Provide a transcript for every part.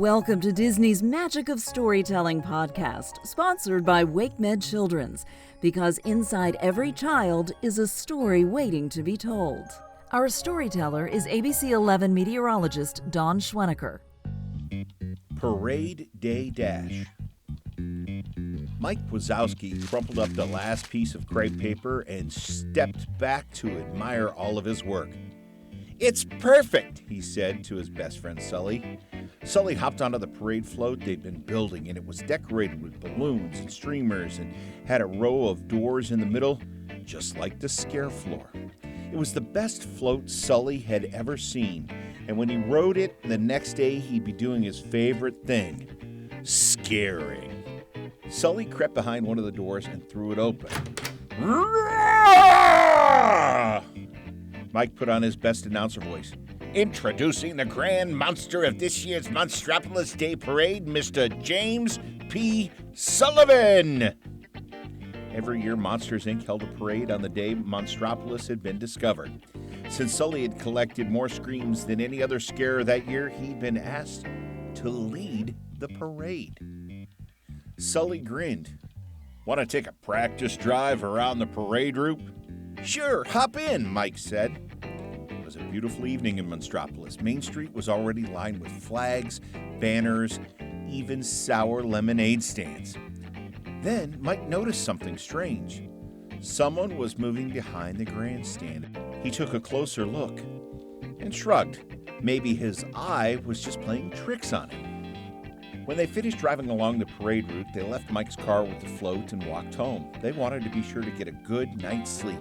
Welcome to Disney's Magic of Storytelling podcast, sponsored by WakeMed Children's, because inside every child is a story waiting to be told. Our storyteller is ABC 11 meteorologist Dawn Schweneker. Parade Day Dash. Mike Wazowski crumpled up the last piece of crepe paper and stepped back to admire all of his work. "It's perfect," he said to his best friend Sully. Sully hopped onto the parade float they'd been building, and it was decorated with balloons and streamers and had a row of doors in the middle, just like the scare floor. It was the best float Sully had ever seen, and when he rode it the next day, he'd be doing his favorite thing, scaring. Sully crept behind one of the doors and threw it open. Mike put on his best announcer voice. "Introducing the grand monster of this year's Monstropolis Day Parade, Mr. James P. Sullivan." Every year, Monsters, Inc. held a parade on the day Monstropolis had been discovered. Since Sully had collected more screams than any other scarer that year, he'd been asked to lead the parade. Sully grinned. "Want to take a practice drive around the parade route?" "Sure, hop in," Mike said. It was a beautiful evening in Monstropolis. Main Street was already lined with flags, banners, even sour lemonade stands. Then Mike noticed something strange. Someone was moving behind the grandstand. He took a closer look and shrugged. Maybe his eye was just playing tricks on him. When they finished driving along the parade route, they left Mike's car with the float and walked home. They wanted to be sure to get a good night's sleep.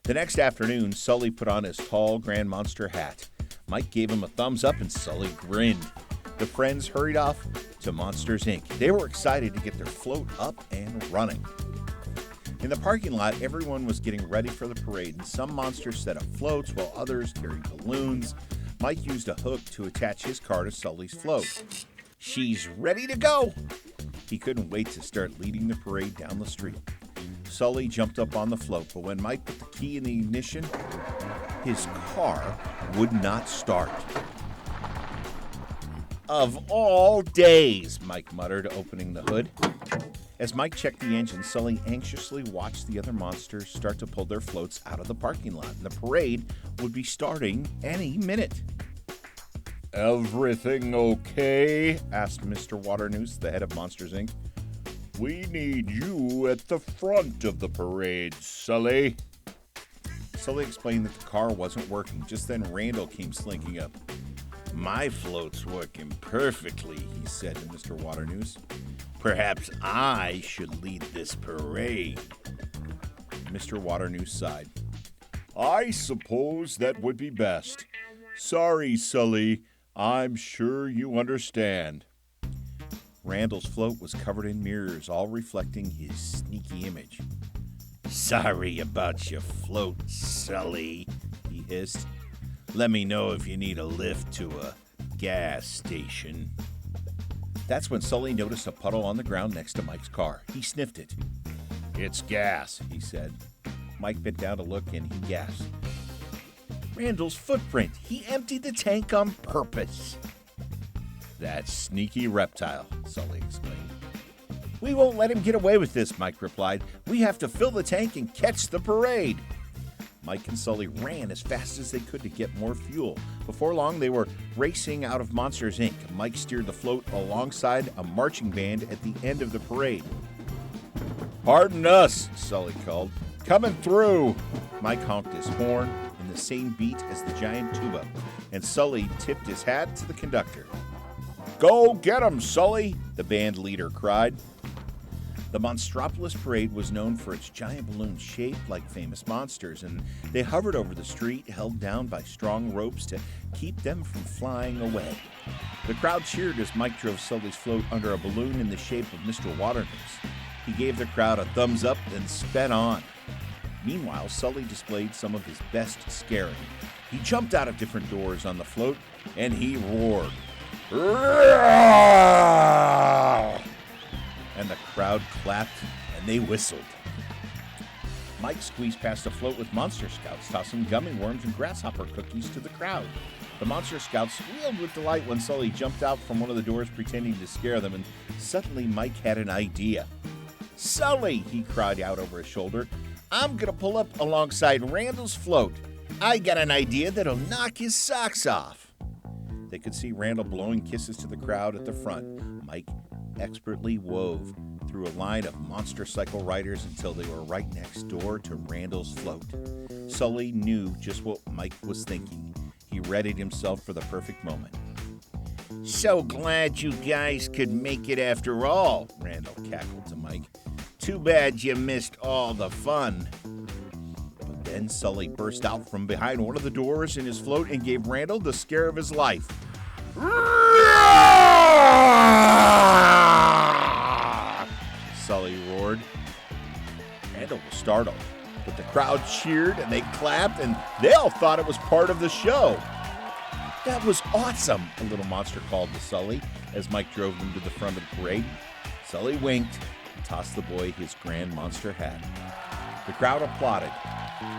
The next afternoon, Sully put on his tall Grand Monster hat. Mike gave him a thumbs up and Sully grinned. The friends hurried off to Monsters, Inc. They were excited to get their float up and running. In the parking lot, everyone was getting ready for the parade, and some monsters set up floats while others carried balloons. Mike used a hook to attach his car to Sully's float. "She's ready to go!" He couldn't wait to start leading the parade down the street. Sully jumped up on the float, but when Mike put the key in the ignition, his car would not start. "Of all days," Mike muttered, opening the hood. As Mike checked the engine, Sully anxiously watched the other monsters start to pull their floats out of the parking lot, and the parade would be starting any minute. "Everything okay?" asked Mr. Waternoose, the head of Monsters, Inc. "We need you at the front of the parade, Sully." Sully explained that the car wasn't working. Just then Randall came slinking up. "My float's working perfectly," he said to Mr. Waternoose. "Perhaps I should lead this parade." Mr. Waternoose sighed. "I suppose that would be best. Sorry, Sully. I'm sure you understand." Randall's float was covered in mirrors, all reflecting his sneaky image. "Sorry about your float, Sully," he hissed. "Let me know if you need a lift to a gas station." That's when Sully noticed a puddle on the ground next to Mike's car. He sniffed it. "It's gas," he said. Mike bent down to look, and he gasped. Randall's footprint. He emptied the tank on purpose. "That sneaky reptile," Sully exclaimed. "We won't let him get away with this," Mike replied. "We have to fill the tank and catch the parade." Mike and Sully ran as fast as they could to get more fuel. Before long, they were racing out of Monsters, Inc. Mike steered the float alongside a marching band at the end of the parade. "Pardon us," Sully called. "Coming through." Mike honked his horn in the same beat as the giant tuba, and Sully tipped his hat to the conductor. "Go get 'em, Sully," the band leader cried. The Monstropolis Parade was known for its giant balloons shaped like famous monsters, and they hovered over the street, held down by strong ropes to keep them from flying away. The crowd cheered as Mike drove Sully's float under a balloon in the shape of Mr. Waternoose. He gave the crowd a thumbs up and sped on. Meanwhile, Sully displayed some of his best scaring. He jumped out of different doors on the float, and he roared. And the crowd clapped and they whistled. Mike squeezed past a float with monster scouts, tossing gummy worms and grasshopper cookies to the crowd. The Monster Scouts squealed with delight when Sully jumped out from one of the doors pretending to scare them, and suddenly Mike had an idea. "Sully," he cried out over his shoulder, "I'm going to pull up alongside Randall's float. I got an idea that'll knock his socks off." They could see Randall blowing kisses to the crowd at the front. Mike expertly wove through a line of monster cycle riders until they were right next door to Randall's float. Sully knew just what Mike was thinking. He readied himself for the perfect moment. "So glad you guys could make it after all," Randall cackled to Mike. "Too bad you missed all the fun." But then Sully burst out from behind one of the doors in his float and gave Randall the scare of his life. Sully roared. Randall was startled, but the crowd cheered and they clapped and they all thought it was part of the show. "That was awesome," a little monster called to Sully as Mike drove them to the front of the parade. Sully winked and tossed the boy his grand monster hat. The crowd applauded.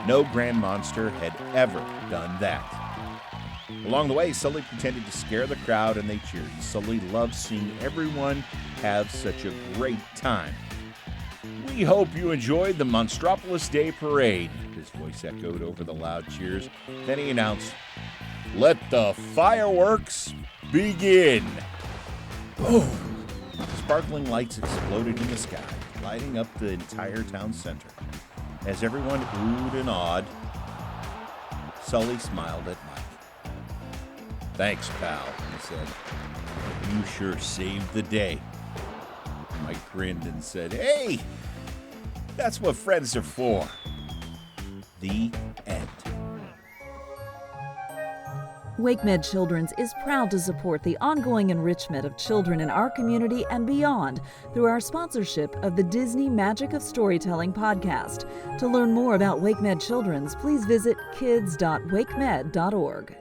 No grand monster had ever done that. Along the way, Sully pretended to scare the crowd and they cheered. Sully loved seeing everyone have such a great time. "We hope you enjoyed the Monstropolis Day Parade," his voice echoed over the loud cheers. Then he announced, "Let the fireworks begin." Boom! Sparkling lights exploded in the sky, lighting up the entire town center. As everyone oohed and awed, Sully smiled at Mike. "Thanks, pal," he said. "You sure saved the day." Mike grinned and said, "Hey, that's what friends are for." The end. WakeMed Children's is proud to support the ongoing enrichment of children in our community and beyond through our sponsorship of the Disney Magic of Storytelling podcast. To learn more about WakeMed Children's, please visit kids.wakemed.org.